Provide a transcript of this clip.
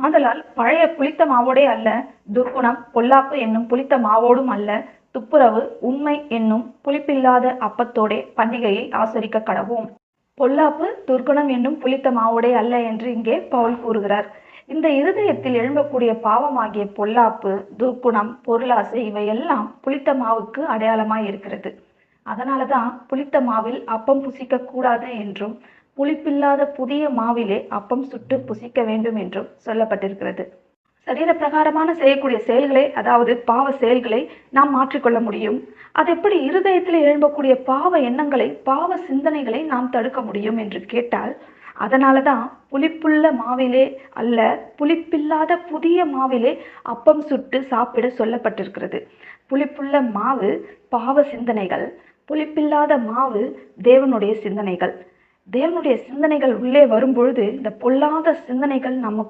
ஆதலால் பழைய புளித்த மாவோடே அல்ல, துர்க்குணம் பொல்லாப்பு என்னும் புளித்த மாவோடும் அல்ல, துப்புரவு உண்மை என்னும் புளிப்பில்லாத அப்பத்தோடே பண்டிகையை ஆசரிக்க கடவோம். பொல்லாப்பு துர்க்குணம் என்னும் புளித்த மாவோடே அல்ல என்று இங்கே பவுல் கூறுகிறார். இந்த இருதயத்தில் எழும்பக்கூடிய பாவமாகிய பொல்லாப்பு, துர்க்குணம், பொருளாசை இவையெல்லாம் புளித்த மாவுக்கு அடையாளமாய் இருக்கிறது. அதனாலதான் புளித்த மாவில் அப்பம் புசிக்க கூடாது என்றும், புளிப்பில்லாத புதிய மாவிலே அப்பம் சுட்டு புசிக்க வேண்டும் என்றும் சொல்லப்பட்டிருக்கிறது. சரீர பிரகாரமான செய்யக்கூடிய செயல்களை, அதாவது பாவ செயல்களை நாம் மாற்றிக்கொள்ள முடியும். அது எப்படி இருதயத்தில் எழும்பக்கூடிய பாவ எண்ணங்களை, பாவ சிந்தனைகளை நாம் தடுக்க முடியும் என்று கேட்டால், அதனாலதான் புளிப்புள்ள மாவிலே அல்ல, புளிப்பில்லாத புதிய மாவிலே அப்பம் சுட்டு சாப்பிட சொல்லப்பட்டிருக்கிறது. புளிப்புள்ள மாவு பாவ சிந்தனைகள், புளிப்பில்லாத மாவு தேவனுடைய சிந்தனைகள். தேவனுடைய சிந்தனைகள் உள்ளே வரும்பொழுது இந்த பொல்லாத சிந்தனைகள் நமக்கு